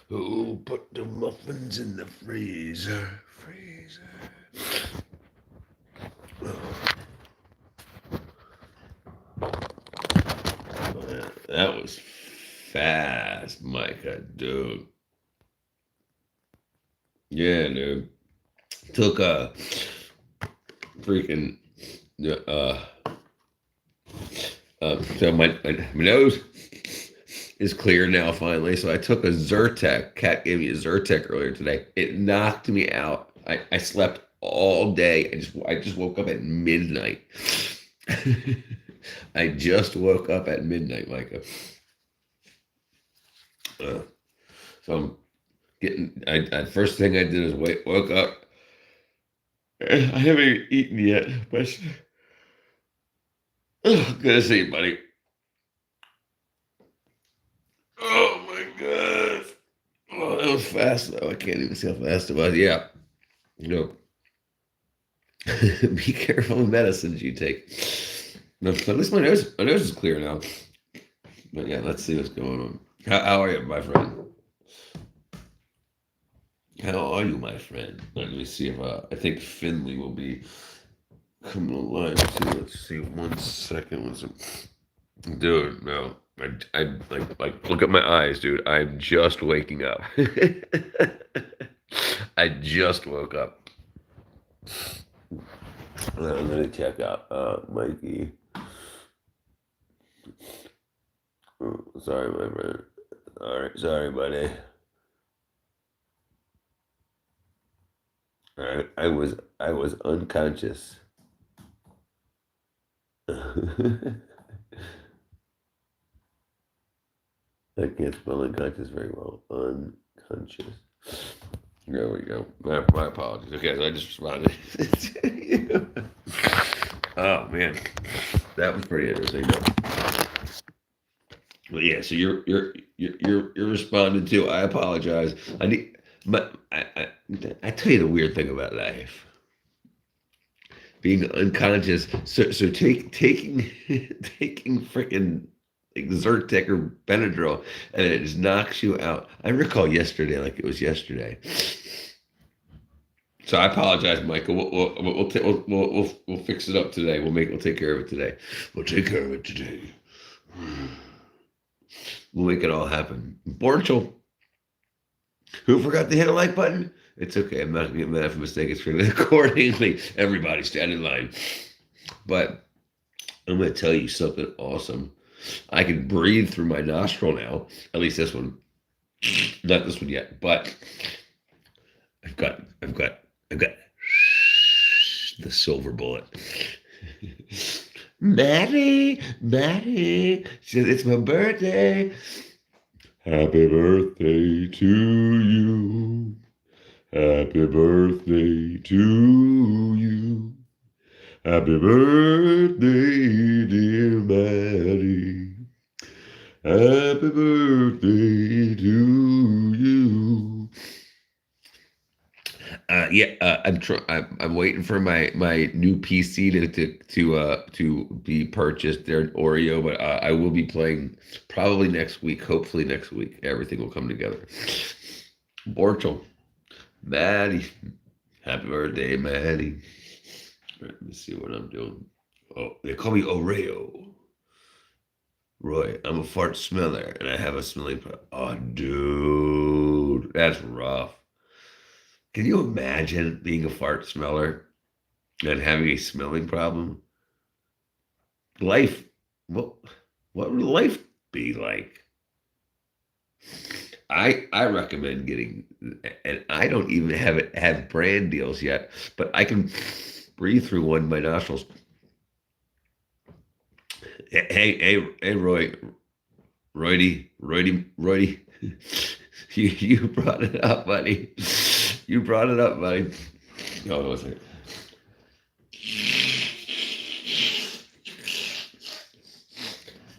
Who put the muffins in the freezer? Freezer. Man, that was fast, Micah, dude. Yeah, dude. Took a freaking uh so my nose is clear now finally. So I took a Zyrtec. Cat gave me a Zyrtec earlier today. It knocked me out. I slept all day. I just woke up at midnight. I just woke up at midnight, Micah. Uh, so I'm getting. I first thing I did is woke up. I haven't eaten yet, but good to see you, buddy. Oh my god! Oh, that was fast though. I can't even see how fast it was. Yeah, you know, be careful of medicines you take. No, at least my nose is clear now. But yeah, let's see what's going on. How are you, my friend? How are you, my friend? Let me see if I think Finley will be coming alive too. Let's see. 1 second. Dude, no. I like look at my eyes, dude. I'm just waking up. I just woke up. I'm gonna check out Mikey. Oh, sorry, my friend. All right, sorry, buddy. All right, I was unconscious. I can't spell unconscious very well. Unconscious. There we go. My apologies. Okay, so I just responded. Oh man, that was pretty interesting. Though. But yeah, so you're responding to. I apologize. I need, but I tell you the weird thing about life. Being unconscious. So taking taking freaking like Zyrtec or Benadryl, and it just knocks you out. I recall yesterday, like it was yesterday. So I apologize, Michael. We'll fix it up today. We'll take care of it today. We'll take care of it today. We'll make it all happen. Borchel, who forgot to hit a like button? It's okay. I'm not going to get mad for mistakes for accordingly. Everybody stand in line. But I'm going to tell you something awesome. I can breathe through my nostril now. At least this one. Not this one yet, but I've got the silver bullet. Maddie, she said, it's my birthday. Happy birthday to you. Happy birthday to you. Happy birthday, dear Maddie. Happy birthday to you. I'm waiting for my new PC to be purchased there at Oreo, but I will be playing probably next week. Hopefully next week, everything will come together. Borchel, Maddie, happy birthday, Maddie. Let me see what I'm doing. Oh, they call me Oreo. Roy, I'm a fart smeller, and I have a smelling problem. Oh, dude, that's rough. Can you imagine being a fart smeller and having a smelling problem? Life, what, what would life be like? I recommend getting, and I don't even have brand deals yet, but I can breathe through one of my nostrils. Hey, Roy, you brought it up, buddy. You brought it up, buddy. Oh, no, second.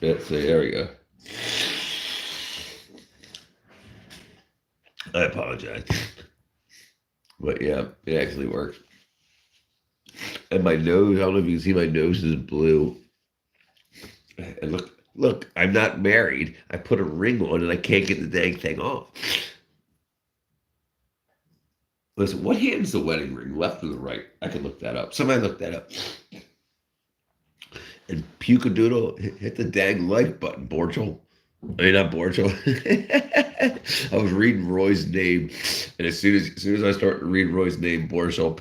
Let's see. There we go. I apologize, but yeah, it actually works. And my nose, I don't know if you can see, my nose is blue. And look, I'm not married. I put a ring on and I can't get the dang thing off. Listen, what hand's the wedding ring, left or the right? I can look that up. Somebody look that up. And Pukadoodle, hit the dang like button, Borchel. I mean, not Borchel. I was reading Roy's name, and as soon as I started to read Roy's name, Borchel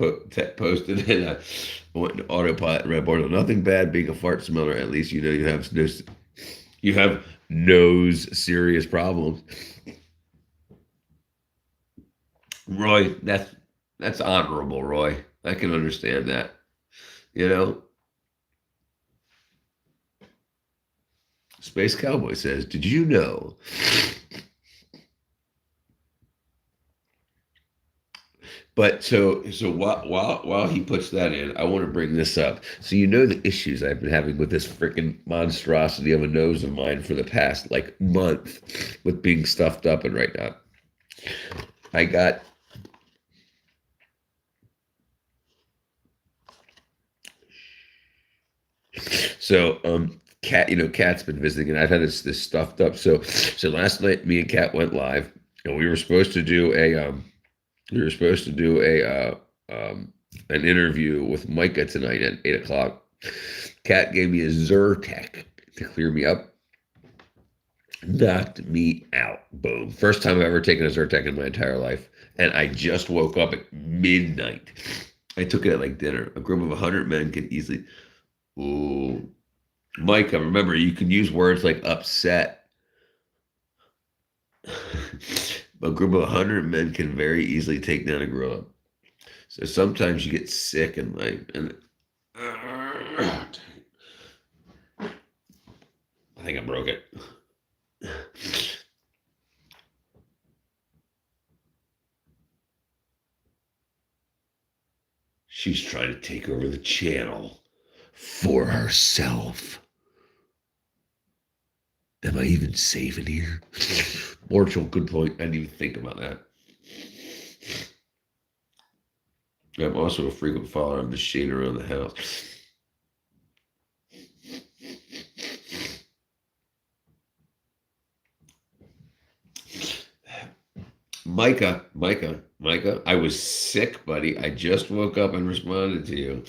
posted, and I went to autopilot and read Borchel. Nothing bad being a fart smeller. At least you know you have nose serious problems. Roy, that's honorable, Roy. I can understand that. You know, Space Cowboy says, "Did you know?" But so while he puts that in, I want to bring this up. So you know the issues I've been having with this freaking monstrosity of a nose of mine for the past like month with being stuffed up and right now. I got so Cat, Cat's been visiting and I've had this stuffed up. So last night me and Cat went live and we were supposed to do a an interview with Micah tonight at 8 o'clock. Cat gave me a Zyrtec to clear me up, knocked me out. Boom. First time I've ever taken a Zyrtec in my entire life. And I just woke up at midnight. I took it at like dinner. A group of 100 men can easily. Ooh. Micah, remember, you can use words like upset. A group of 100 men can very easily take down a gorilla. So sometimes you get sick and I think I broke it. She's trying to take over the channel for herself. Am I even safe in here? Borchel, good point. I didn't even think about that. I'm also a frequent follower of the shade around the house. Micah, I was sick, buddy. I just woke up and responded to you.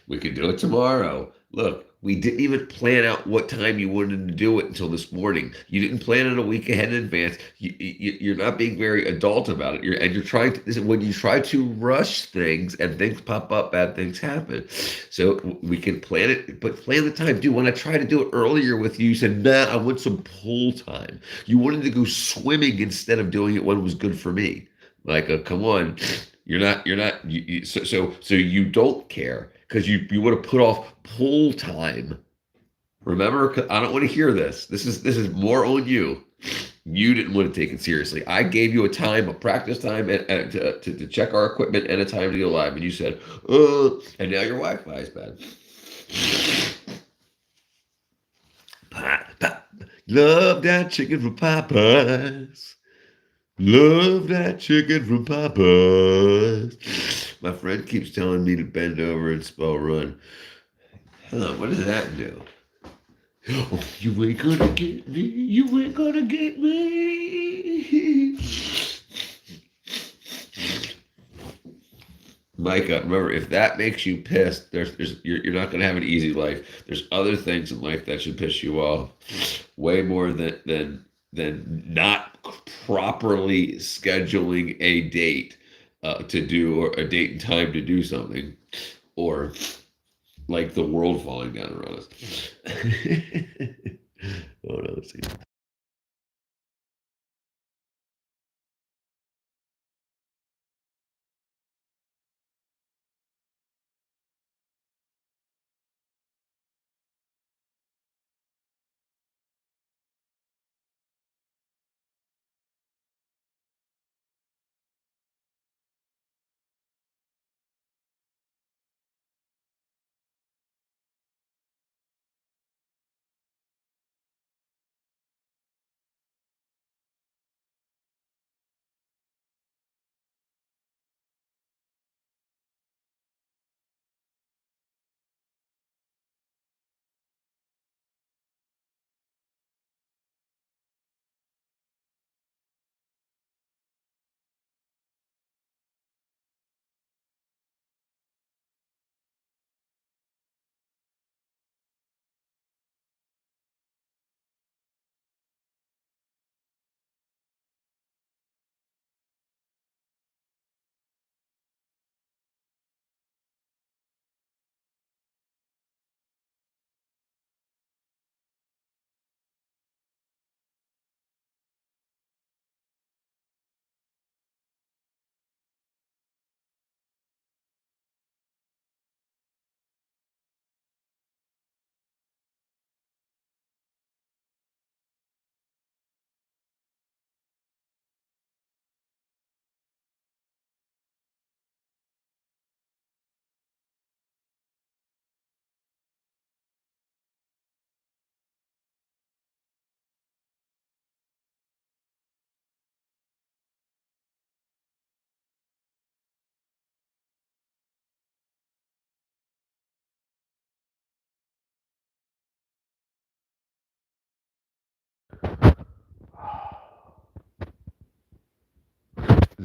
We could do it tomorrow. Look, we didn't even plan out what time you wanted to do it until this morning. You didn't plan it a week ahead in advance. You're not being very adult about it. You're trying to, this is when you try to rush things and things pop up, bad things happen. So we can plan it, but plan the time. Dude, when I tried to do it earlier with you, you said, nah, I want some pool time. You wanted to go swimming instead of doing it when it was good for me. Like, come on, so you don't care because you want to put off pool time. Remember, 'cause I don't want to hear this. This is more on you. You didn't want to take it seriously. I gave you a time, a practice time, and to check our equipment and a time to go live, and you said, and now your Wi-Fi is bad. Love that chicken from Popeyes. Love that chicken from Popeyes. My friend keeps telling me to bend over and spell run. Huh, what does that do? Oh, you ain't gonna get me. You ain't gonna get me. Micah, remember, if that makes you pissed, you're not gonna have an easy life. There's other things in life that should piss you off way more than not properly scheduling a date to do or a date and time to do something, or like the world falling down around us. Oh no, let's see.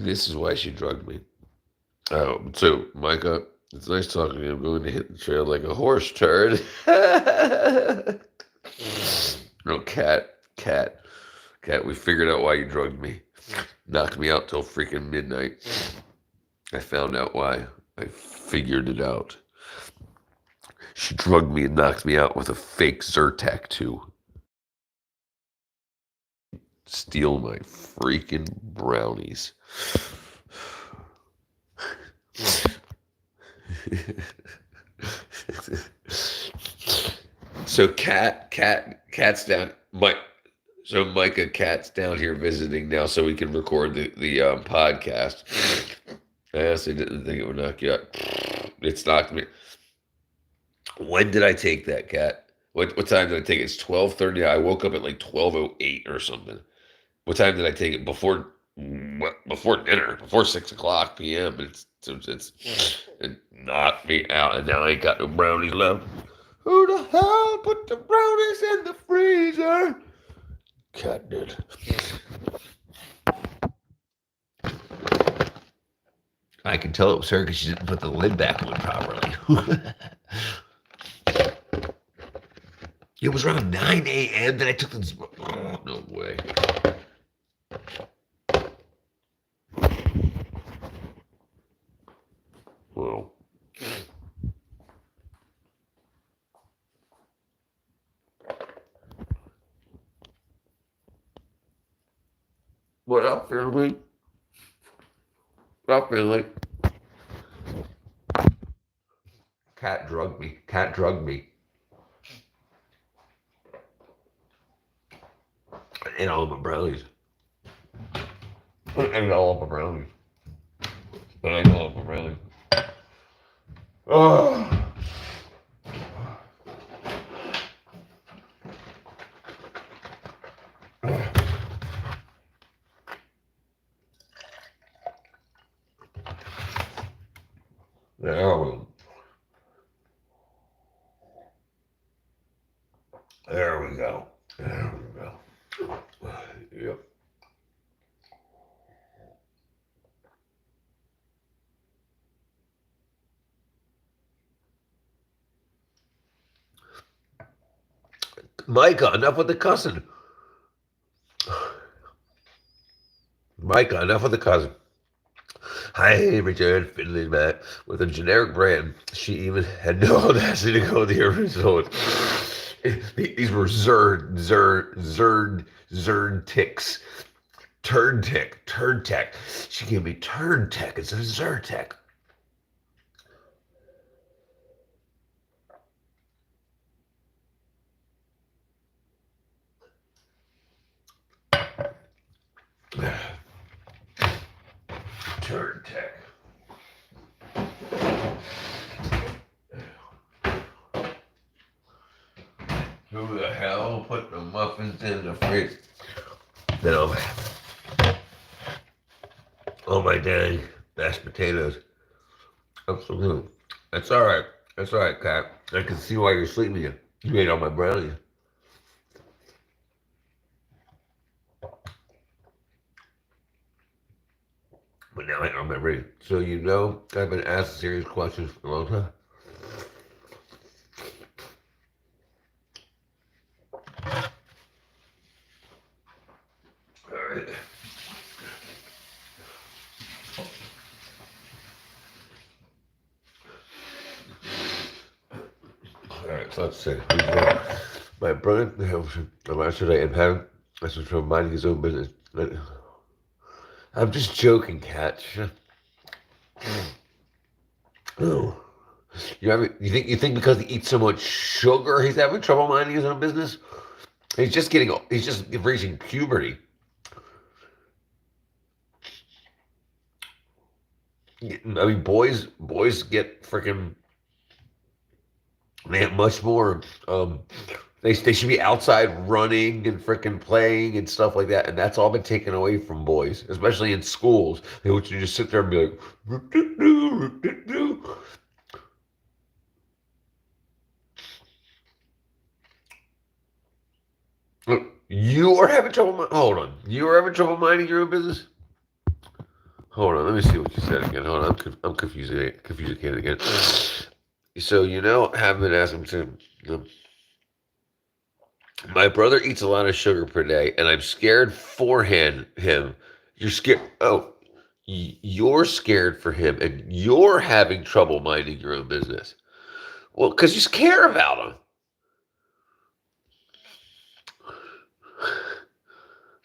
This is why she drugged me. So, Micah, it's nice talking to you. I'm going to hit the trail like a horse turd. No, cat, we figured out why you drugged me. Knocked me out till freaking midnight. I found out why. I figured it out. She drugged me and knocked me out with a fake Zyrtec, too. Steal my freaking brownies. So cat's down. So Micah, cat's down here visiting now, so we can record the podcast. I honestly didn't think it would knock you out. It's knocked me. When did I take that, cat? What time did I take it? It's 12:30. I woke up at like 12:08 or something. What time did I take it? Before dinner, before 6 o'clock p.m. It knocked me out, and now I ain't got no brownies left. Who the hell put the brownies in the freezer? Cat did. I can tell it was her because she didn't put the lid back on properly. It was around 9 a.m. that I took this. Oh, no way. Well. What up, family? What up, family? Cat drugged me. Cat drugged me. I ate all of my brownies. I ate all of my brownies. I ate all of my brownies. Oh. There we go. There we go. There we go. Yep. Micah, enough with the cussing. Micah, enough with the cussing. Hi, returned Finley Matt with a generic brand. She even had no audacity to go the original. These were Zerd ticks. Turd tech. She gave me turd tech. It's a Zyrtec. Turd tech. Who the hell put the muffins in the fridge? No. Oh my dang mashed potatoes. Absolutely. That's all right. That's all right, Cat. I can see why you're sleeping. You ate all my brownies. But now I remember it. So you know I've been asked serious questions for a long time. All right. All right, so let's see. My brother, yesterday in heaven, this was from minding his own business. I'm just joking, Cat. Oh. You think because he eats so much sugar he's having trouble minding his own business? He's just reaching puberty. I mean, boys get freaking, man, much more. They should be outside running and freaking playing and stuff like that, and that's all been taken away from boys, especially in schools. They want you to just sit there and be like, "Root-doo-doo, look, you are having trouble. Hold on, you are having trouble minding your own business. Hold on, let me see what you said again. Hold on, I'm confusing it again. So have been asking to. My brother eats a lot of sugar per day, and I'm scared for him. You're scared. Oh, you're scared for him, and you're having trouble minding your own business. Well, because you care about him.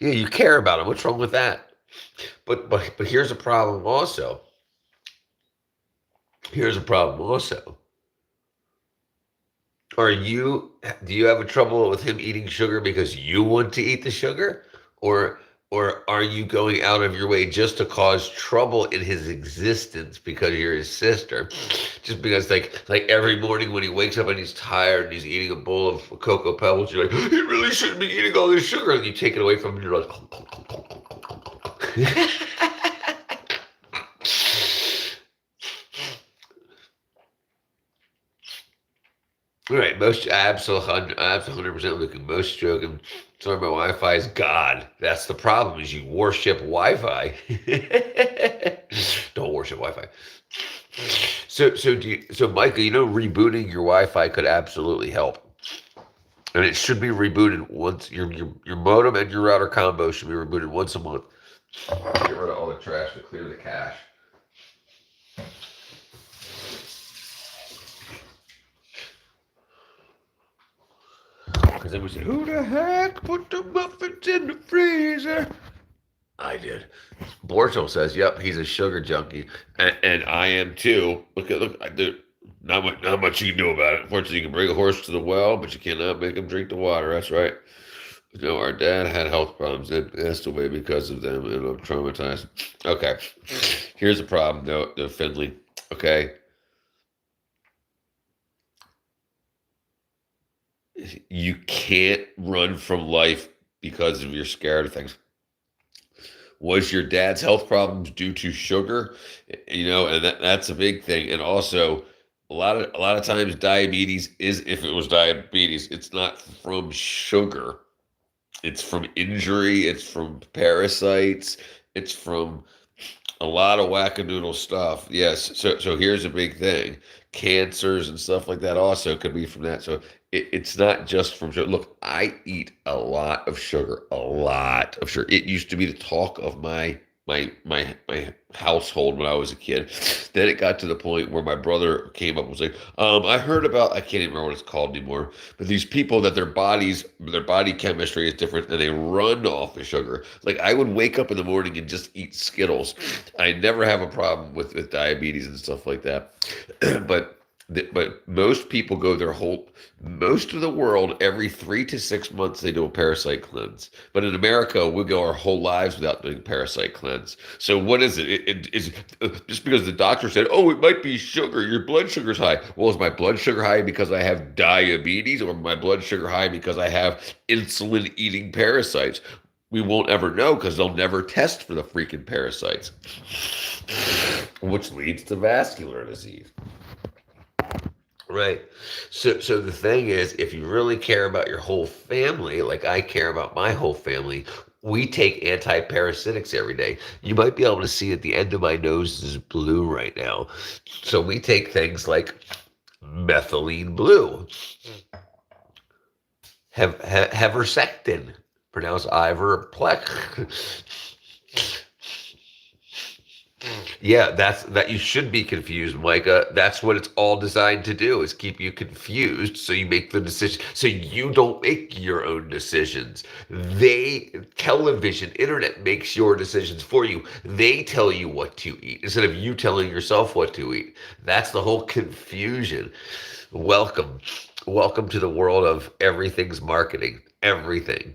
Yeah, you care about him. What's wrong with that? But here's a problem also. Here's a problem also. Do you have a trouble with him eating sugar because you want to eat the sugar? Or or are you going out of your way just to cause trouble in his existence because you're his sister? Just because like every morning when he wakes up and he's tired and he's eating a bowl of Cocoa Pebbles, you're like, he really shouldn't be eating all this sugar, and you take it away from him and you're like Right, most absolutely 100% looking most stroking. Sorry, my Wi-Fi is God. That's the problem. Is you worship Wi-Fi. Don't worship Wi-Fi. So Micah, rebooting your Wi-Fi could absolutely help, and it should be rebooted once. Your modem and your router combo should be rebooted once a month. Get rid of all the trash to clear the cache. Because then we said, who the heck put the muffins in the freezer? I did. Borchel says, yep, he's a sugar junkie. And I am too. Look, I do. Not much you can do about it. Unfortunately, you can bring a horse to the well, but you cannot make him drink the water. That's right. Our dad had health problems and passed away because of them, and I'm traumatized. Okay. Here's the problem, though, Finley. Okay. You can't run from life because of you're scared of things. Was your dad's health problems due to sugar? And that's a big thing. And also, a lot of times diabetes is, if it was diabetes, it's not from sugar. It's from injury, it's from parasites, it's from a lot of wackadoodle stuff. Yes. So here's a big thing. Cancers and stuff like that also could be from that. So it's not just from sugar. Look, I eat a lot of sugar, a lot of sugar. It used to be the talk of my household when I was a kid. Then it got to the point where my brother came up and was like, I heard about, I can't even remember what it's called anymore, but these people that their body chemistry is different and they run off of sugar. Like I would wake up in the morning and just eat Skittles. I never have a problem with diabetes and stuff like that. but but most people go most of the world, every 3 to 6 months, they do a parasite cleanse. But in America, we go our whole lives without doing parasite cleanse. So what is it? It's just because the doctor said, oh, it might be sugar. Your blood sugar's high. Well, is my blood sugar high because I have diabetes, or my blood sugar high because I have insulin eating parasites? We won't ever know because they'll never test for the freaking parasites, which leads to vascular disease. Right. So the thing is, if you really care about your whole family, like I care about my whole family, we take anti-parasitics every day. You might be able to see at the end of my nose is blue right now. So we take things like methylene blue, heversectin, pronounced iverplec. Yeah, that you should be confused, Micah. That's what it's all designed to do, is keep you confused so you make the decision, so you don't make your own decisions. Television, internet makes your decisions for you. They tell you what to eat instead of you telling yourself what to eat. That's the whole confusion. Welcome. Welcome to the world of everything's marketing. Everything.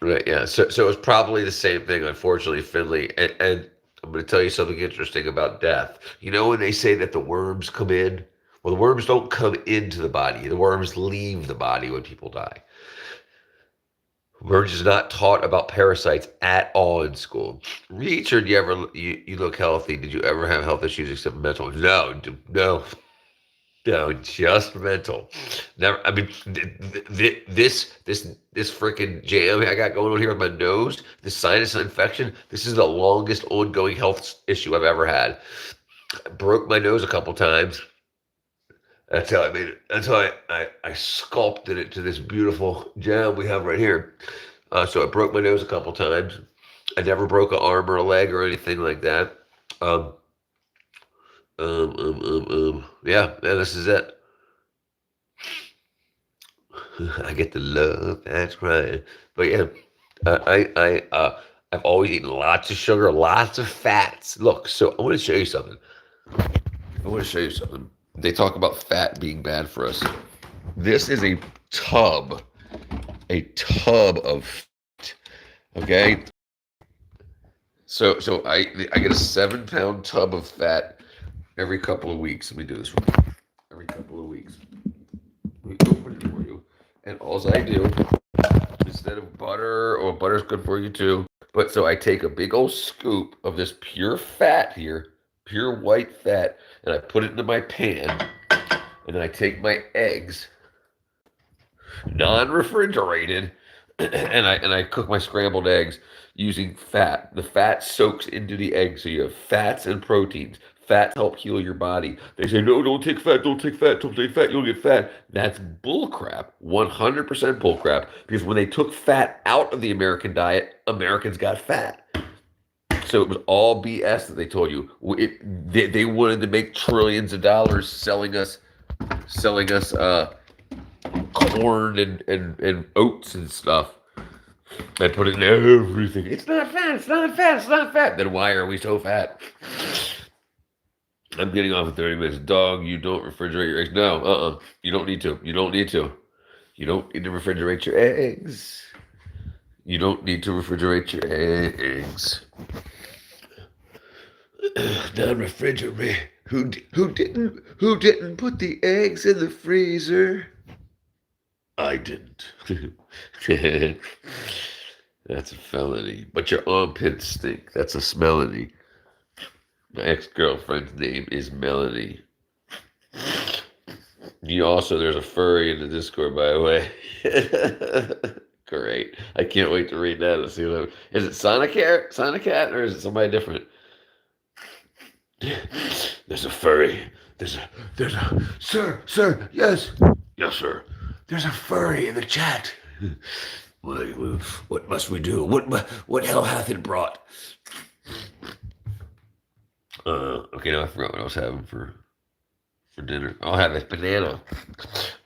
Right, yeah. So it's probably the same thing, unfortunately, Finley. And I'm going to tell you something interesting about death. You know when they say that the worms come in? Well, the worms don't come into the body. The worms leave the body when people die. We're just not taught about parasites at all in school. Richard, you look healthy. Did you ever have health issues except mental? No, no. No, just mental. Never. I mean, this freaking jam I got going on here with my nose, this sinus infection. This is the longest ongoing health issue I've ever had. I broke my nose a couple times. That's how I made it. That's how I sculpted it to this beautiful jam we have right here. So I broke my nose a couple times. I never broke an arm or a leg or anything like that. Um, yeah, this is it. I get the love that's crying. But yeah, I've always eaten lots of sugar, lots of fats. Look, so I want to show you something. I want to show you something. They talk about fat being bad for us. This is tub, a tub of fat. Okay. So I get a 7-pound tub of fat every couple of weeks. Let me do this real quick. Every couple of weeks. We open it for you. And all I do, instead of butter, or butter's good for you too, but so I take a big old scoop of this pure fat here, pure white fat, and I put it into my pan, and then I take my eggs, non-refrigerated, and I cook my scrambled eggs using fat. The fat soaks into the egg, so you have fats and proteins. Fats help heal your body. They say, no, don't take fat, don't take fat, don't take fat, you'll get fat. That's bullcrap, 100% bullcrap, because when they took fat out of the American diet, Americans got fat. So it was all BS that they told you. They wanted to make trillions of dollars selling us corn and oats and stuff. I put it in everything. It's not fat, it's not fat, it's not fat. Then why are we so fat? I'm getting off in 30 minutes. Dog, you don't refrigerate your eggs. No, you don't need to. You don't need to. You don't need to refrigerate your eggs. You don't need to refrigerate your eggs. Non-refrigerate. Who didn't put the eggs in the freezer? I didn't. That's a felony. But your armpits stink. That's a smelony. My ex-girlfriend's name is Melanie. There's a furry in the Discord, by the way. Great. I can't wait to read that and see what is it Sonicat, or is it somebody different? There's a furry. There's a sir, yes, sir. There's a furry in the chat. What must we do? What hell hath it brought? Okay, now I forgot what I was having for dinner. I'll have a banana.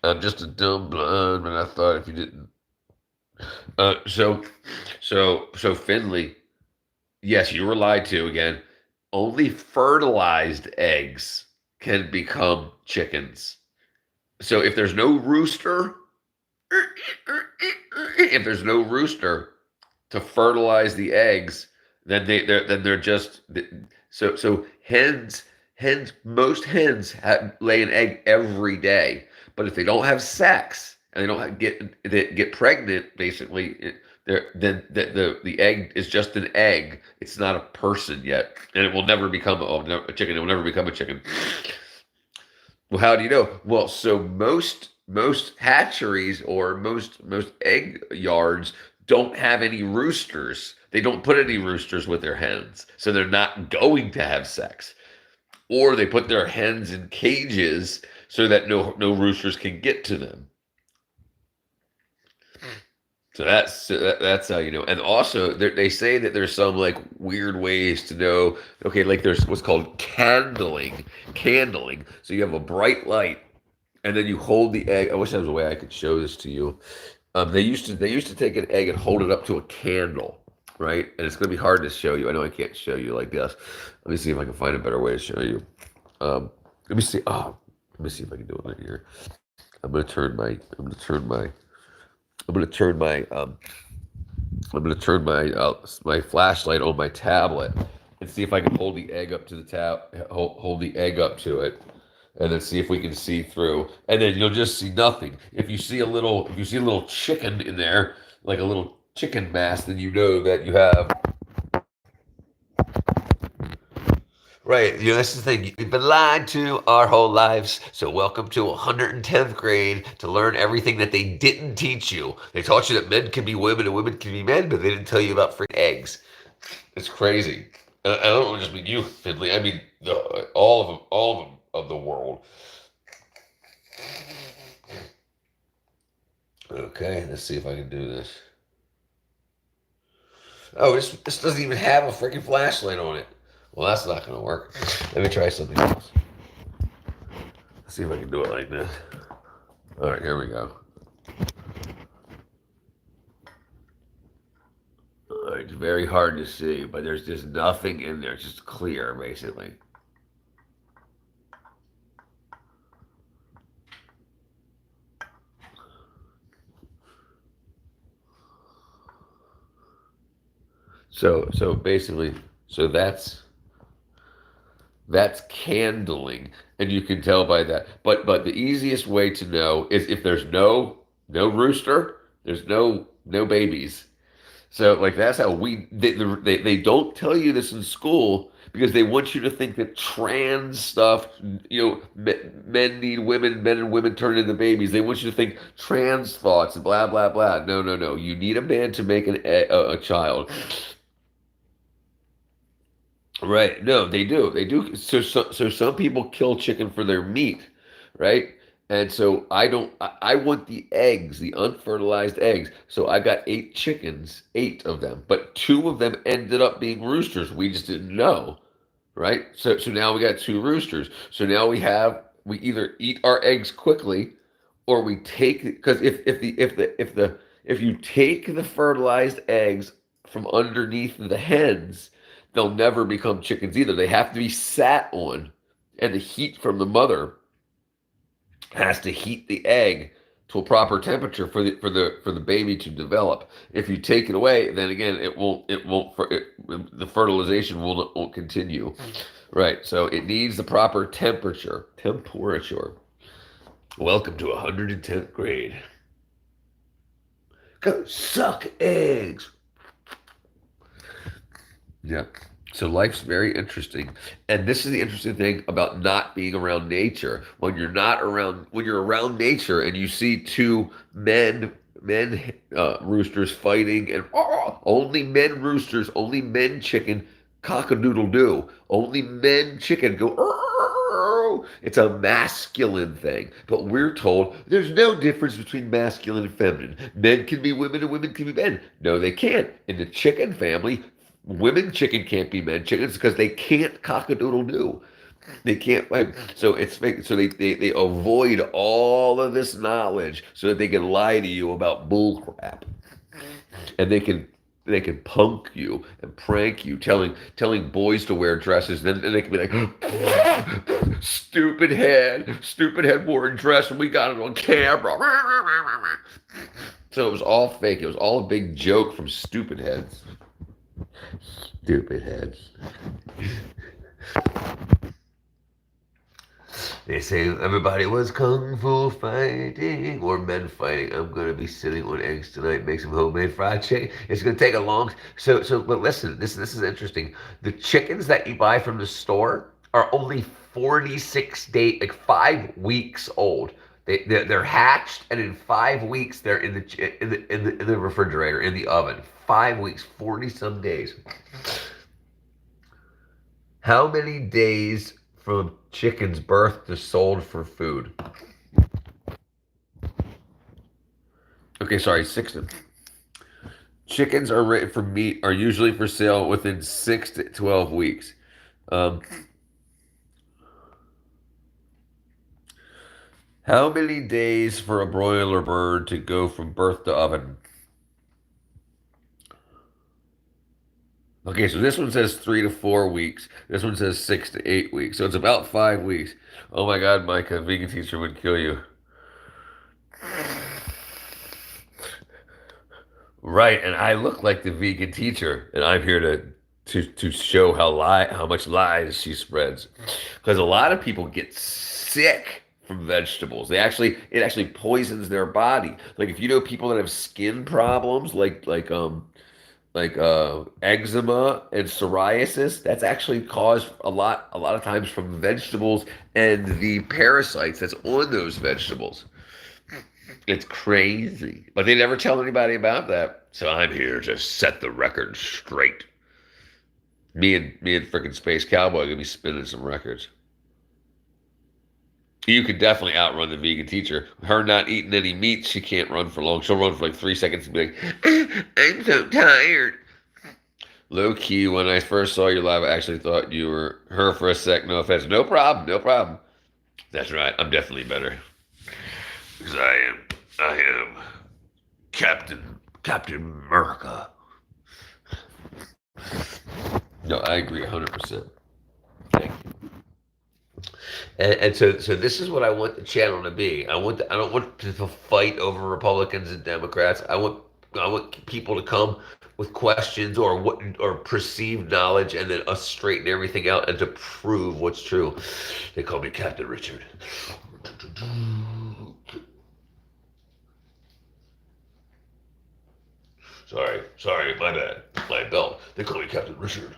I'm just a dumb blonde, but I thought if you didn't. So Finley, yes, you were lied to again. Only fertilized eggs can become chickens. So if there's no rooster, to fertilize the eggs, then they're just so hens. Most hens lay an egg every day, but if they don't have sex and they don't get pregnant, basically, then the egg is just an egg. It's not a person yet, and it will never become a chicken. It will never become a chicken. Well, how do you know? Well, so most hatcheries or most egg yards don't have any roosters. They don't put any roosters with their hens, so they're not going to have sex. Or they put their hens in cages so that no roosters can get to them. So that's how you know. And also, they say that there's some like weird ways to know. Okay, like there's what's called candling. So you have a bright light, and then you hold the egg. I wish there was a way I could show this to you. They used to take an egg and hold it up to a candle, right? And it's going to be hard to show you. I know I can't show you like this. Let me see if I can find a better way to show you. Let me see. Let me see if I can do it right here. I'm going to turn my flashlight on my tablet and see if I can hold the egg up to hold the egg up to it, and then see if we can see through. And then you'll just see nothing. If you see a little chicken in there, like a little chicken mass, then you know that you have Right. You know, that's the thing. We've been lied to our whole lives. So welcome to 110th grade to learn everything that they didn't teach you. They taught you that men can be women and women can be men, but they didn't tell you about freaking eggs. It's crazy. I don't just mean you, Finley. I mean all of them of the world. Okay, let's see if I can do this. Oh, this doesn't even have a freaking flashlight on it. Well, that's not going to work. Let me try something else. Let's see if I can do it like this. All right, here we go. All right, it's very hard to see, but there's just nothing in there. It's just clear, basically. So basically, so that's candling, and you can tell by that. But the easiest way to know is if there's no rooster, there's no babies. So like that's how they don't tell you this in school because they want you to think that trans stuff, men need women, men and women turn into babies. They want you to think trans thoughts and blah blah blah. No, no, no. You need a man to make a child. Right. No, they do. They do. So some people kill chicken for their meat, right? And so I don't. I want the eggs, the unfertilized eggs. So I got 8 chickens, 8 of them, but 2 of them ended up being roosters. We just didn't know, right? So now we got 2 roosters. So now we either eat our eggs quickly, or we take because if you take the fertilized eggs from underneath the hens, they'll never become chickens either. They have to be sat on, and the heat from the mother has to heat the egg to a proper temperature for the baby to develop. If you take it away, then again the fertilization won't continue. Right. So it needs the proper temperature. Temperature. Welcome to 110th grade. Go suck eggs. Yeah. So life's very interesting. And this is the interesting thing about not being around nature. When you're around nature and you see 2 men roosters fighting and only men roosters, only men chicken, cock-a-doodle doo. Only men chicken go. It's a masculine thing. But we're told there's no difference between masculine and feminine. Men can be women and women can be men. No, they can't. In the chicken family, women chicken can't be men chickens because they can't cock-a-doodle doo. They can't like so it's fake. So they avoid all of this knowledge so that they can lie to you about bull crap. And they can punk you and prank you, telling boys to wear dresses. Then they can be like, stupid head wore a dress, and we got it on camera. So it was all fake. It was all a big joke from stupid heads. Stupid heads. They say everybody was kung fu fighting or men fighting. I'm gonna be sitting on eggs tonight, make some homemade fried chicken. It's gonna take a long but listen, this is interesting. The chickens that you buy from the store are only 46 days, like 5 weeks old. They're hatched, and in 5 weeks they're in the refrigerator, in the oven. 5 weeks, 40 some days. How many days from chicken's birth to sold for food? Okay, sorry, 6. Chickens are rated for meat are usually for sale within 6 to 12 weeks. Um, how many days for a broiler bird to go from birth to oven? Okay, so this one says 3 to 4 weeks. This one says 6 to 8 weeks. So it's about 5 weeks. Oh my God, Micah, a vegan teacher would kill you. Right, and I look like the vegan teacher, and I'm here to show how much lies she spreads. Because a lot of people get sick from vegetables. It actually poisons their body. Like if you know people that have skin problems, like like eczema and psoriasis, that's actually caused a lot of times from vegetables and the parasites that's on those vegetables. It's crazy, but they never tell anybody about that. So I'm here to set the record straight. Me and freaking Space Cowboy gonna be spinning some records. You could definitely outrun the vegan teacher. Her not eating any meat, she can't run for long. She'll run for like 3 seconds and be like, I'm so tired. Low key, when I first saw you live, I actually thought you were her for a sec. No offense. No problem. No problem. That's right. I'm definitely better. Because I am Captain America. No, I agree 100%. Thank you. And so this is what I want the channel to be. I don't want to fight over Republicans and Democrats. I want people to come with questions or perceived knowledge, and then us straighten everything out and to prove what's true. They call me Captain Richard. Sorry, my bad. My belt. They call me Captain Richard.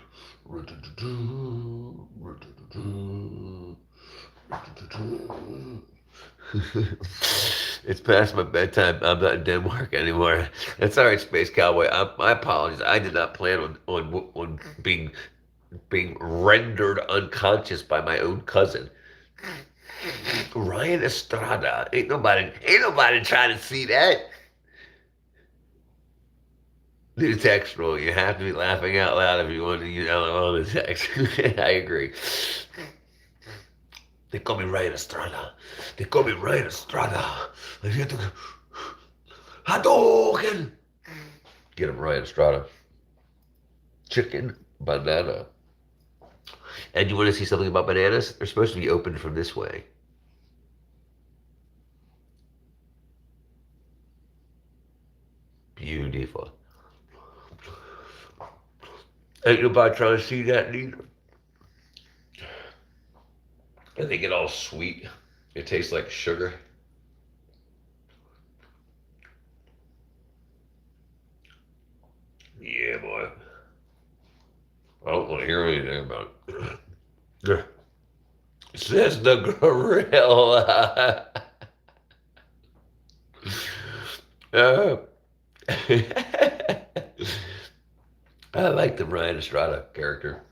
It's past my bedtime. I'm not in Denmark anymore. That's all right, Space Cowboy. My apologies. I did not plan on being rendered unconscious by my own cousin, Ryan Estrada. Ain't nobody trying to see that. Do text roll. You have to be laughing out loud if you want to use on the text. I agree. They call me Ryan Estrada. They call me Ryan Estrada. I get to Hadouken. Get him, Ryan Estrada. Chicken banana. And you want to see something about bananas? They're supposed to be opened from this way. Beautiful. Ain't nobody trying to see that neither. And they get all sweet. It tastes like sugar. Yeah, boy. I don't want to hear anything about it. Says the gorilla. uh, I like the Ryan Estrada character.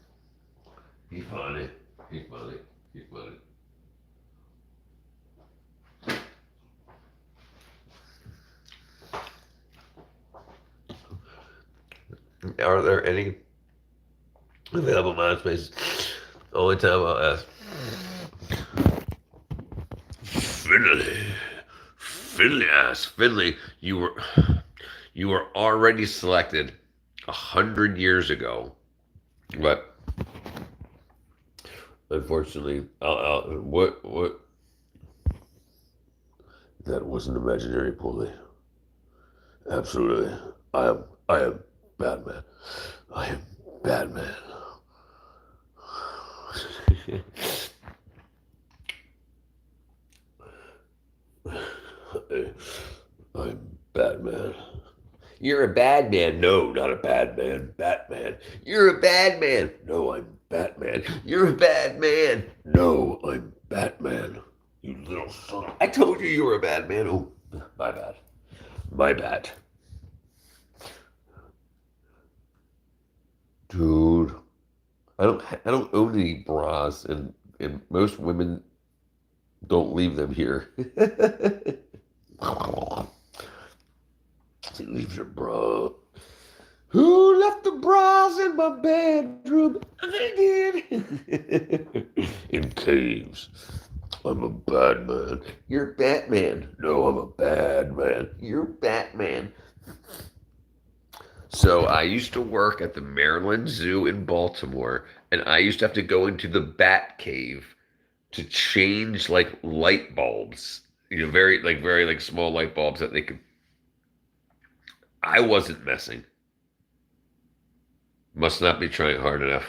He's funny. He's funny. He's funny. Are there any available mind spaces? Only time I'll ask. Finley asked. Finley, you were already selected 100 years ago, but unfortunately, what? That was an imaginary pulley. Absolutely, I am Batman. I am Batman. I'm Batman. You're a bad man. No, not a bad man. Batman. You're a bad man. No, I'm Batman. You're a bad man. No, I'm Batman. You little son of... I told you were a bad man. Oh, my bad. My bad. Dude, I don't own any bras, and most women don't leave them here. She leaves her bra. Who left the bras in my bedroom? I did. In caves. I'm a bad man. You're Batman. No, I'm a bad man. You're Batman. So I used to work at the Maryland Zoo in Baltimore, and I used to have to go into the Bat Cave to change like light bulbs. Very small light bulbs that they could. I wasn't messing. Must not be trying hard enough.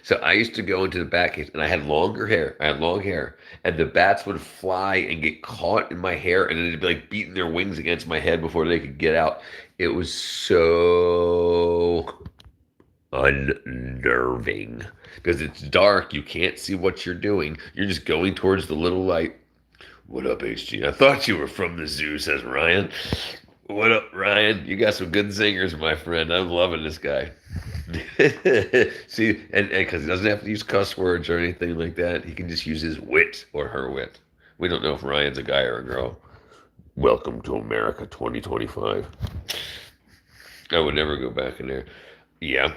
So I used to go into the bat cave, and I had longer hair. I had long hair, and the bats would fly and get caught in my hair, and then they'd be like beating their wings against my head before they could get out. It was so unnerving because it's dark. You can't see what you're doing. You're just going towards the little light. What up, HG? I thought you were from the zoo, says Ryan. What up, Ryan? You got some good singers, my friend. I'm loving this guy. See, and because he doesn't have to use cuss words or anything like that, he can just use his wit or her wit. We don't know if Ryan's a guy or a girl. Welcome to America 2025. I would never go back in there. Yeah,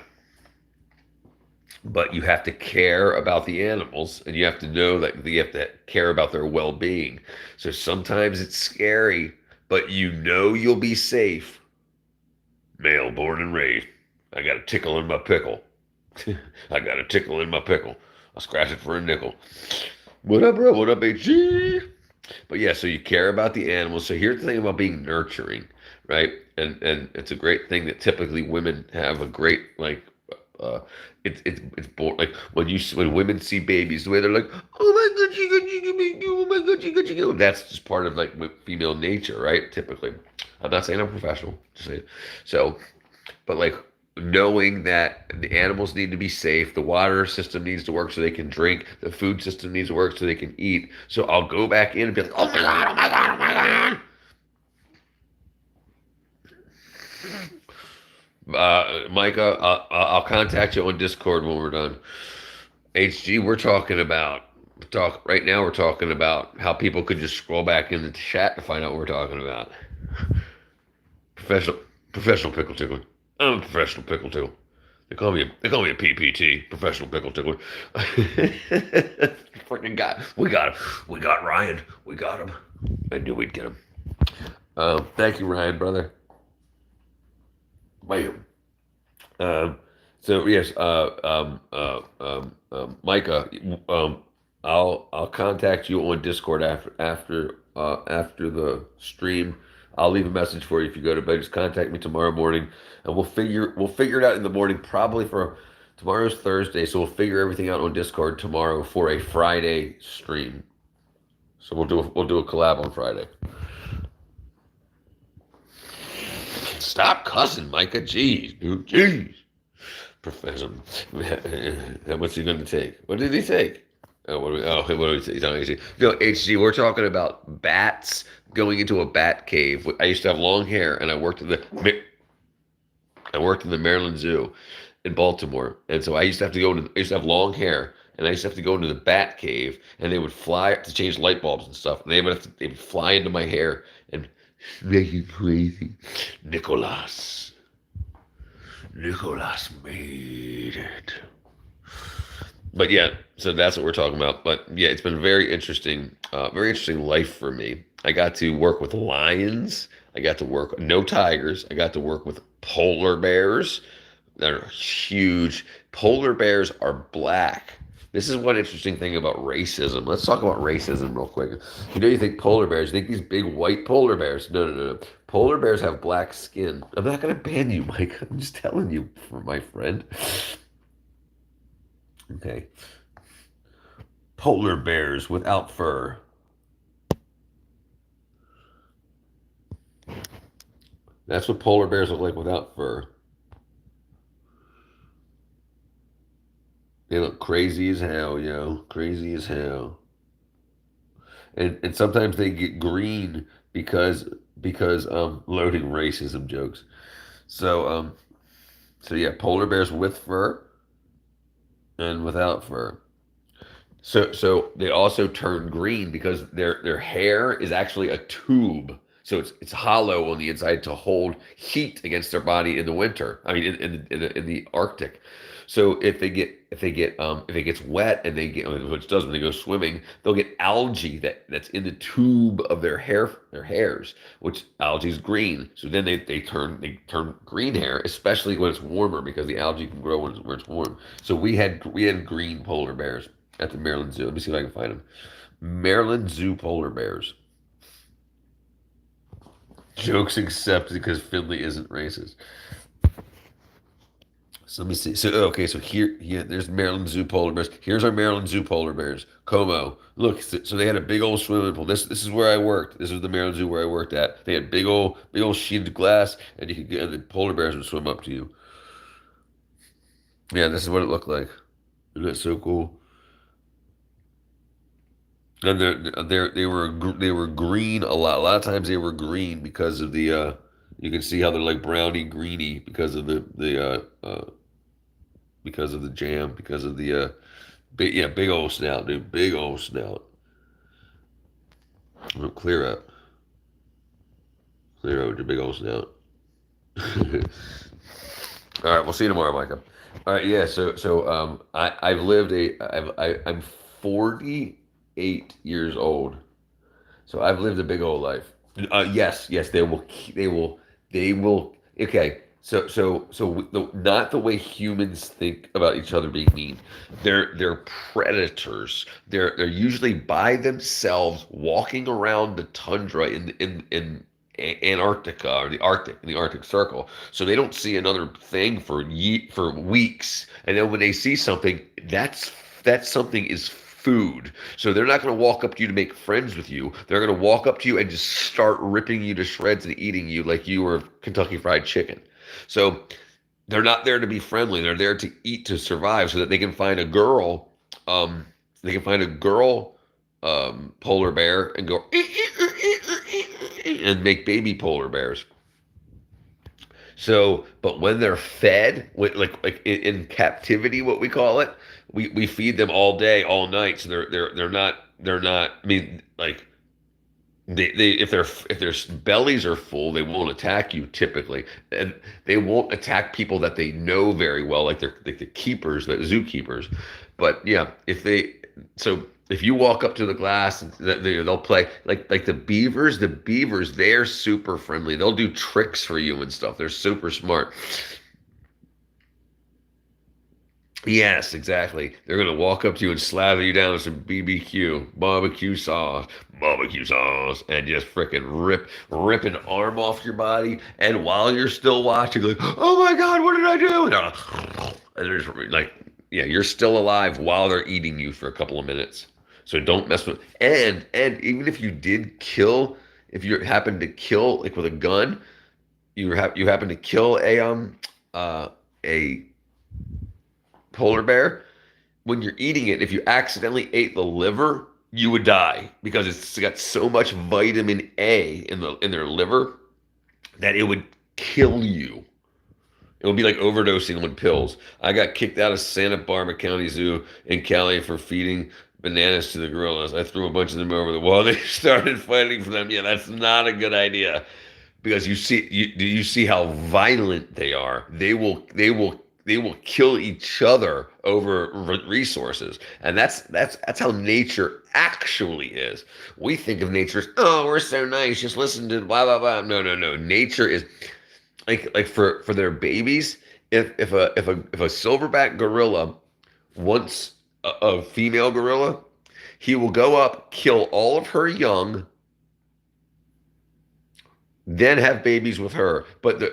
but you have to care about the animals and you have to know that you have to care about their well-being. So sometimes it's scary, but you know you'll be safe. Male born and raised. I got a tickle in my pickle. I got a tickle in my pickle. I'll scratch it for a nickel. What up, bro? What up, HG? But yeah, so you care about the animals. So here's the thing about being nurturing, right? And it's a great thing that typically women have a great like uh it's born like when women see babies the way they're like, oh my god, you got you me, oh my god, you got you. That's just part of like female nature, right? Typically. I'm not saying I'm professional, just saying. So, but like knowing that the animals need to be safe, the water system needs to work so they can drink, the food system needs to work so they can eat. So I'll go back in and be like, oh my god, oh my god, oh my god. Micah, I'll contact you on Discord when we're done. HG, we're talking about talk right now. We're talking about how people could just scroll back in the chat to find out what we're talking about. Professional, professional pickle tickler. I'm a professional pickle tickler. They call me a PPT, professional pickle tickler. Freaking guy, we got Ryan, we got him. I knew we'd get him. Thank you, Ryan, brother. Bam. Um, so yes, Micah, I'll contact you on Discord after the stream. I'll leave a message for you if you go to bed. Just contact me tomorrow morning, and we'll figure it out in the morning. Probably for tomorrow's Thursday, so we'll figure everything out on Discord tomorrow for a Friday stream. So we'll do a collab on Friday. Stop cussing, Micah. Jeez, dude. Jeez. Professor. What's he going to take? What did he take? What do we say? No, HG, we're talking about bats going into a bat cave. I used to have long hair, and I worked in the Maryland Zoo in Baltimore, and so I used to have long hair, and I used to have to go into the bat cave, and they would fly to change light bulbs and stuff, and they would fly into my hair and make you crazy. Nicholas. Nicholas made it. But yeah, so that's what we're talking about. But yeah, it's been very interesting life for me. I got to work with lions. I got to work no tigers. I got to work with polar bears. They're huge. Polar bears are black. This is one interesting thing about racism. Let's talk about racism real quick. You think polar bears, you think these big white polar bears. No, no, no, no. Polar bears have black skin. I'm not going to ban you, Mike. I'm just telling you, for my friend. Okay. Polar bears without fur. That's what polar bears look like without fur. They look crazy as hell, yo. Crazy as hell. And sometimes they get green because loading racism jokes. So so yeah, polar bears with fur and without fur. So they also turn green because their hair is actually a tube. So it's hollow on the inside to hold heat against their body in the winter. I mean, in the Arctic. So if it gets wet and they get, which does when they go swimming, they'll get algae that's in the tube of their hairs, which algae is green. So then they turn green hair, especially when it's warmer because the algae can grow when it's warm. So we had green polar bears at the Maryland Zoo. Let me see if I can find them. Maryland Zoo polar bears. Jokes accepted because Finley isn't racist. So let me see. So okay, so here, there's Maryland Zoo polar bears. Here's our Maryland Zoo polar bears. Como. Look, so they had a big old swimming pool. This is where I worked. This is the Maryland Zoo where I worked at. They had big old sheeted glass, and you could get and the polar bears would swim up to you. Yeah, this is what it looked like. Isn't that so cool? And they were green a lot. A lot of times they were green because of the you can see how they're like browny greeny because of the because of the jam because of the big old snout, dude, big old snout. Oh, clear out with your big old snout. All right, we'll see you tomorrow, Micah. All right, yeah. I've lived I'm 48 years old. So I've lived a big old life. Yes, they will. Okay, not the way humans think about each other being mean. They're predators. They're usually by themselves, walking around the tundra in Antarctica or the Arctic Circle. So they don't see another thing for weeks, and then when they see something, that something is food. So they're not going to walk up to you to make friends with you. They're going to walk up to you and just start ripping you to shreds and eating you like you were Kentucky Fried Chicken. So they're not there to be friendly. They're there to eat to survive so that they can find a girl. They can find a girl polar bear and go and make baby polar bears. So, but when they're fed, like in captivity, what we call it, we feed them all day, all night. So they're not. I mean, like they if their bellies are full, they won't attack you typically, and they won't attack people that they know very well, like they're like the keepers, the zookeepers. But yeah, if you walk up to the glass, they'll play like the beavers. The beavers, they're super friendly. They'll do tricks for you and stuff. They're super smart. Yes, exactly. They're gonna walk up to you and slather you down with some BBQ, barbecue sauce, and just frickin' rip an arm off your body. And while you're still watching, like, oh my God, what did I do? And they're just like, yeah, you're still alive while they're eating you for a couple of minutes. So don't mess with. And even if you did kill, if you happen to kill like with a gun, you happen to kill a polar bear, when you're eating it, if you accidentally ate the liver, you would die because it's got so much vitamin A in their liver that it would kill you. It would be like overdosing on pills. I got kicked out of Santa Barbara County Zoo in Cali for feeding bananas to the gorillas. I threw a bunch of them over the wall. They started fighting for them. Yeah, that's not a good idea because do you see how violent they are? They will kill each other over resources, and that's how nature actually is. We think of nature as, oh, we're so nice, just listen to blah blah blah. No, no, no. Nature is like for their babies. If a silverback gorilla wants a female gorilla, he will go up, kill all of her young, then have babies with her. But the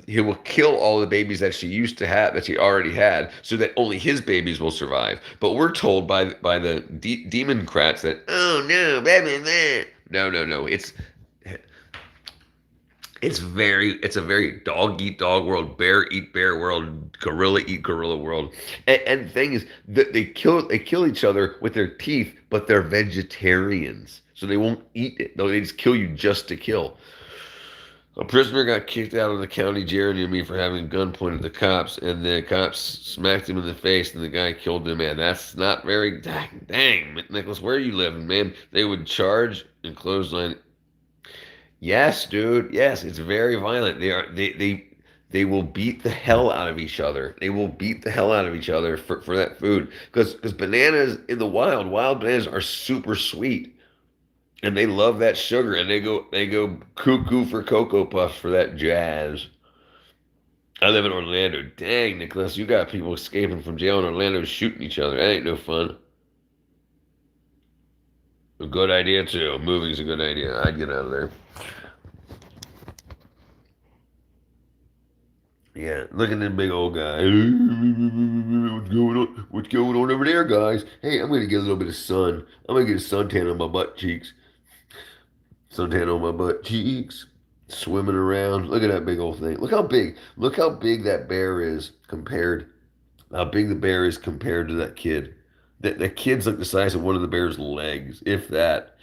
he will kill all the babies that she used to have, that she already had, so that only his babies will survive. But we're told by the democrats that, oh no, blah, blah, blah. No, no, no. It's a very dog eat dog world, bear eat bear world, gorilla eat gorilla world. And the thing is that they kill each other with their teeth, but they're vegetarians, so they won't eat it. No, they just kill you just to kill. A prisoner got kicked out of the county jail near me for having a gun pointed at the cops, and the cops smacked him in the face, and the guy killed him. Man, that's not very dang, Nicholas. Where are you living, man? They would charge and clothesline. Yes, dude. Yes, it's very violent. They will beat the hell out of each other. They will beat the hell out of each other for that food because bananas in the wild bananas are super sweet. And they love that sugar, and they go cuckoo for Cocoa Puffs for that jazz. I live in Orlando. Dang, Nicholas, you got people escaping from jail in Orlando shooting each other. That ain't no fun. A good idea too. Moving's a good idea. I'd get out of there. Yeah, look at them big old guy. What's going on? What's going on over there, guys? Hey, I'm gonna get a little bit of sun. I'm gonna get a suntan on my butt cheeks. Suntan on my butt cheeks. Swimming around. Look at that big old thing. Look how big. Look how big that bear is compared. How big the bear is compared to that kid. That kid's like the size of one of the bear's legs, if that.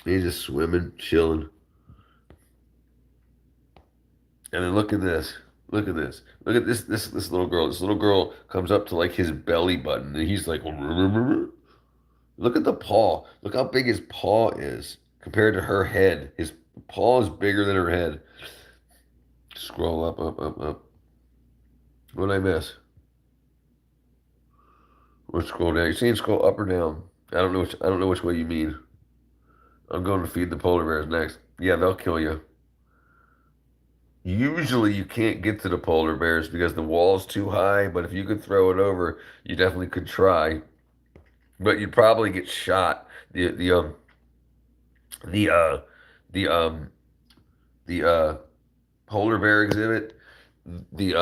He's just swimming, chilling. And then look at this. Look at this. Look at this little girl. This little girl comes up to like his belly button and he's like look at the paw. Look how big his paw is compared to her head. His paw is bigger than her head. Scroll up, up, up, up. What did I miss? Let's scroll down. You saying scroll up or down? I don't know which way you mean. I'm going to feed the polar bears next. Yeah, they'll kill you. Usually you can't get to the polar bears because the wall's too high, but if you could throw it over, you definitely could try. But you'd probably get shot. The the the polar bear exhibit, the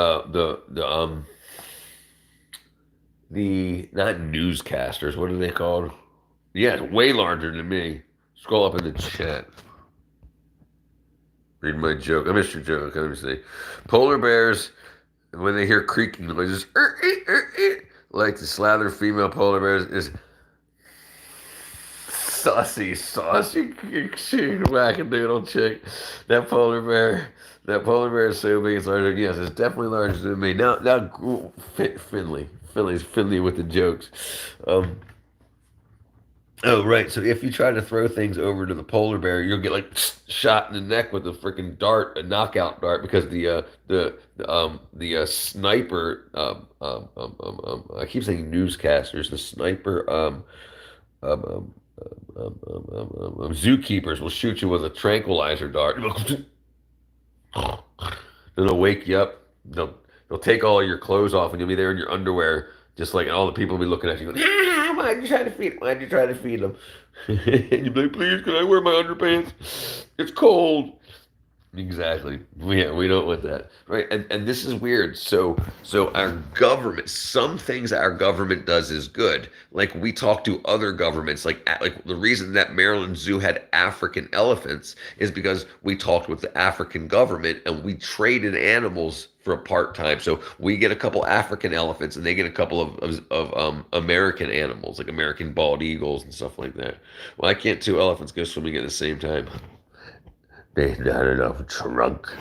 not newscasters, what are they called? Yeah, it's way larger than me. Scroll up in the chat. Read my joke. I missed your joke. Let me see. Polar bears, when they hear creaking noises, like the slather female polar bears is saucy wackadoodle chick. That polar bear is so big it's larger. Yes, it's definitely larger than me. Now, Finley with the jokes. Um, Oh, right. So if you try to throw things over to the polar bear, you'll get like shot in the neck with a freaking dart, a knockout dart, because the sniper I keep saying newscasters, the sniper um, um, zookeepers will shoot you with a tranquilizer dart. Then they'll wake you up. They'll take all your clothes off, and you'll be there in your underwear, just like and all the people will be looking at you, going, "Ah, why'd you try to feed? Why'd you try to feed them?" And you'll be like, "Please, can I wear my underpants? It's cold." Exactly. We don't want that, right? And this is weird. So our government, some things our government does is good. Like we talk to other governments. Like the reason that Maryland Zoo had African elephants is because we talked with the African government and we traded animals for a part time. So we get a couple African elephants and they get a couple of American animals, like American bald eagles and stuff like that. Why can't two elephants go swimming at the same time? There's not enough trunk.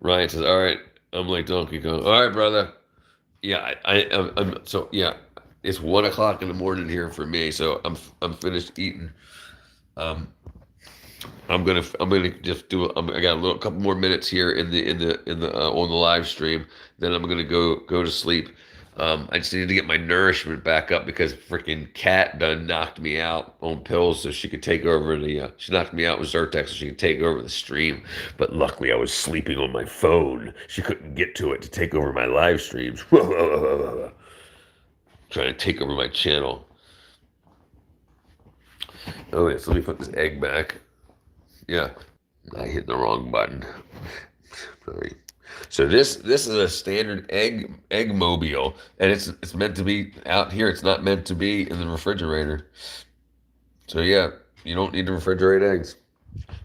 Ryan says, "All right, I'm like Donkey Kong. All right, brother. Yeah, I'm so yeah. It's 1 o'clock in the morning here for me, so I'm finished eating. Um, I'm gonna just do. I got a little couple more minutes here in the on the live stream. Then I'm gonna go to sleep. I just need to get my nourishment back up because freaking Cat done knocked me out on pills so she could take over she knocked me out with Zyrtec so she could take over the stream. But luckily I was sleeping on my phone. She couldn't get to it to take over my live streams. Trying to take over my channel. Oh, wait, so let me put this egg back. Yeah, I hit the wrong button. Sorry. So this is a standard egg mobile, and it's meant to be out here. It's not meant to be in the refrigerator. So yeah, you don't need to refrigerate eggs.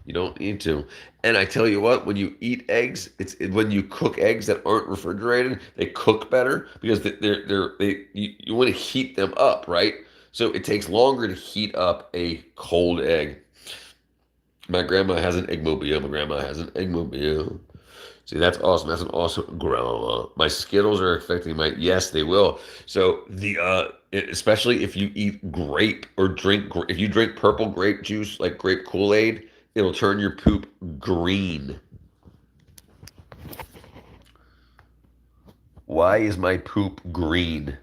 You don't need to. And I tell you what, when you eat eggs, when you cook eggs that aren't refrigerated, they cook better because you want to heat them up, right? So it takes longer to heat up a cold egg. My grandma has an egg mobile. My grandma has an egg mobile. See, that's awesome. That's an awesome grandma. My Skittles are affecting my. Yes, they will. So especially if you eat grape or if you drink purple grape juice like grape Kool-Aid, it'll turn your poop green. Why is my poop green?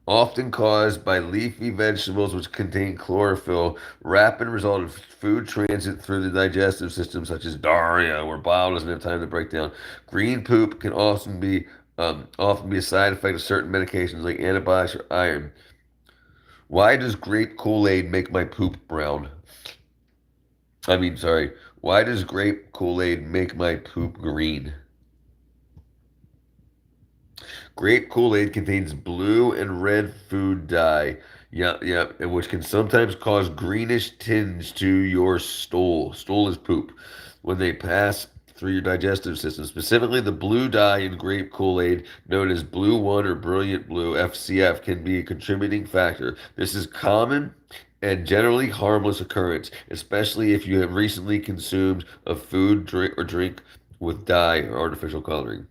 Often caused by leafy vegetables which contain chlorophyll, rapid result of food transit through the digestive system, such as diarrhea, where bile doesn't have time to break down. Green poop can often be a side effect of certain medications like antibiotics or iron. Why does grape Kool-Aid make my poop brown? I mean, sorry. Why does grape Kool-Aid make my poop green? Grape Kool-Aid contains blue and red food dye. Yep, yep, and which can sometimes cause greenish tinge to your stool. Stool is poop. When they pass through your digestive system. Specifically, the blue dye in grape Kool-Aid, known as Blue One or Brilliant Blue (FCF), can be a contributing factor. This is common and generally harmless occurrence, especially if you have recently consumed a food, drink with dye or artificial coloring.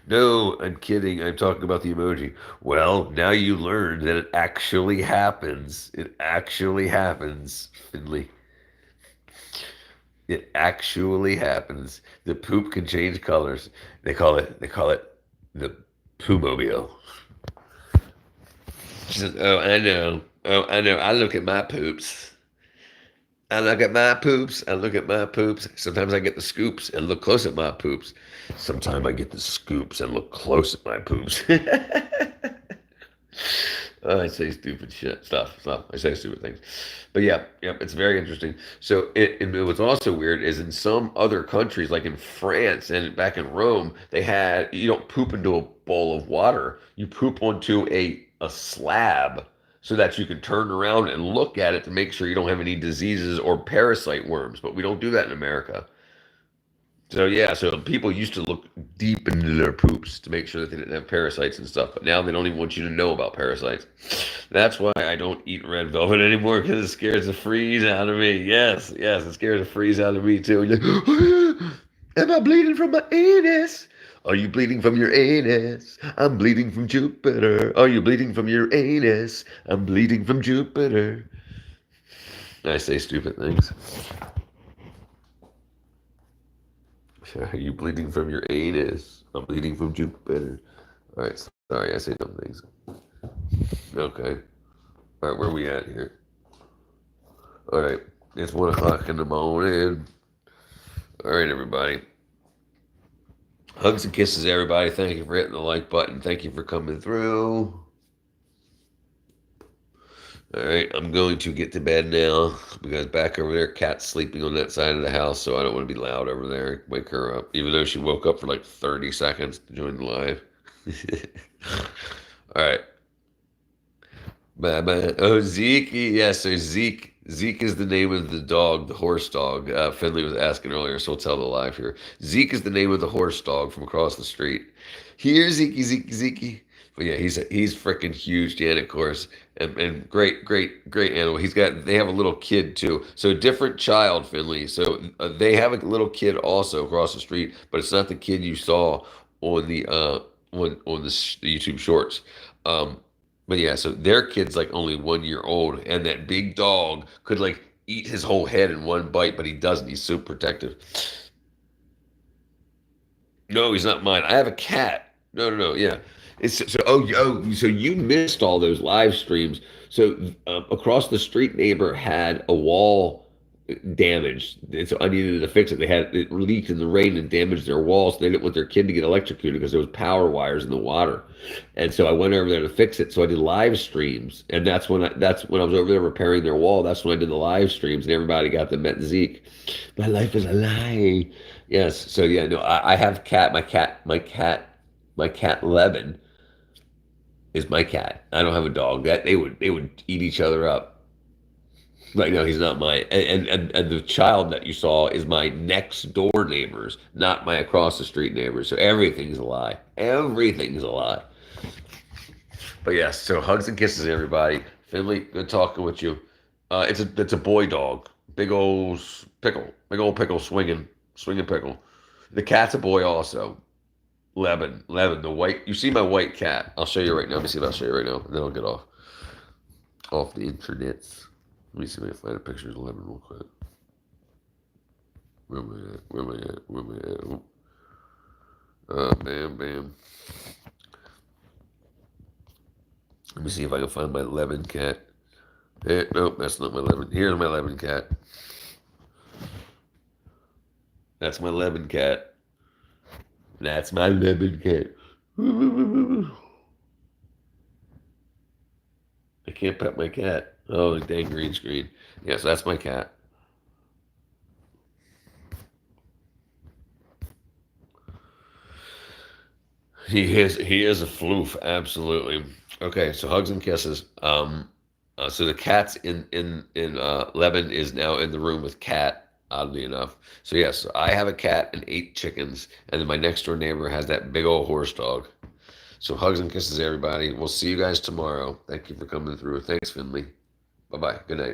No, I'm kidding. I'm talking about the emoji. Well, now you learned that it actually happens. It actually happens, Finley. It actually happens. The poop can change colors. They call it the poomobile. She says, "Oh, I know. Oh, I know. I look at my poops. I look at my poops. I look at my poops. Sometimes I get the scoops and look close at my poops. Sometimes I get the scoops and look close at my poops." Oh, I say stupid stuff. I say stupid things. But yeah, yeah, it's very interesting. So and what's also weird is in some other countries, like in France and back in Rome, they had you don't poop into a bowl of water. You poop onto a slab so that you can turn around and look at it to make sure you don't have any diseases or parasite worms. But we don't do that in America. So yeah, so people used to look deep into their poops to make sure that they didn't have parasites and stuff, but now they don't even want you to know about parasites. That's why I don't eat red velvet anymore because it scares the freeze out of me. Yes, yes, it scares the freeze out of me too. You're like, am I bleeding from my anus? Are you bleeding from your anus? I'm bleeding from Jupiter. Are you bleeding from your anus? I'm bleeding from Jupiter. I say stupid things. Are you bleeding from your anus? I'm bleeding from Jupiter. All right, sorry, I say dumb things. Okay. All right, where are we at here? All right, it's 1 o'clock in the morning. All right, everybody. Hugs and kisses, everybody. Thank you for hitting the like button. Thank you for coming through. All right, I'm going to get to bed now because back over there, Kat's sleeping on that side of the house, so I don't want to be loud over there. Wake her up, even though she woke up for like 30 seconds to join the live. All right. Bye bye. Oh, Zeke. Yes, so Zeke is the name of the dog, the horse dog. Finley was asking earlier, so we'll tell the live here. Zeke is the name of the horse dog from across the street. Here, Zeke. But yeah, he's freaking huge, Dan, of course, and great animal. They have a little kid too, so different child, Finley. So they have a little kid also across the street, but it's not the kid you saw on the YouTube Shorts. Um, but yeah, so their kid's like only 1 year old, and that big dog could like eat his whole head in one bite, but he doesn't. He's so protective. No, he's not mine. I have a cat. No. Yeah, it's so you missed all those live streams. So across the street neighbor had a wall damaged, and so I needed to fix it. They had it leaked in the rain and damaged their walls. So they didn't want their kid to get electrocuted because there was power wires in the water, and so I went over there to fix it. So I did live streams, and that's when I was over there repairing their wall. That's when I did the live streams, and everybody got to met Zeke. My life is a lie. Yes. So yeah, no, I have cat. My cat Levin is my cat. I don't have a dog. That they would eat each other up. Like no, he's not mine. And the child that you saw is my next door neighbors, not my across the street neighbors. So everything's a lie. Everything's a lie. But yes, so hugs and kisses, everybody. Finley, good talking with you. It's a boy dog. Big old pickle swinging pickle. The cat's a boy also. Levin, the white. You see my white cat? I'll show you right now. Let me see if I'll show you right now, and then I'll get off the internet. Let me see if I can find a picture of Levin real quick. Where am I at? Bam. Let me see if I can find my Levin cat. Nope, that's not my Levin. Here's my Levin cat. That's my Levin cat. That's my Levin cat. I can't pet my cat. Oh, dang green screen. Yes, that's my cat. He is a floof, absolutely. Okay, so hugs and kisses. So the cat's in Lebanon is now in the room with Cat, oddly enough. So yes, I have a cat and 8 chickens, and then my next door neighbor has that big old horse dog. So hugs and kisses, everybody. We'll see you guys tomorrow. Thank you for coming through. Thanks, Finley. Bye bye. Good night.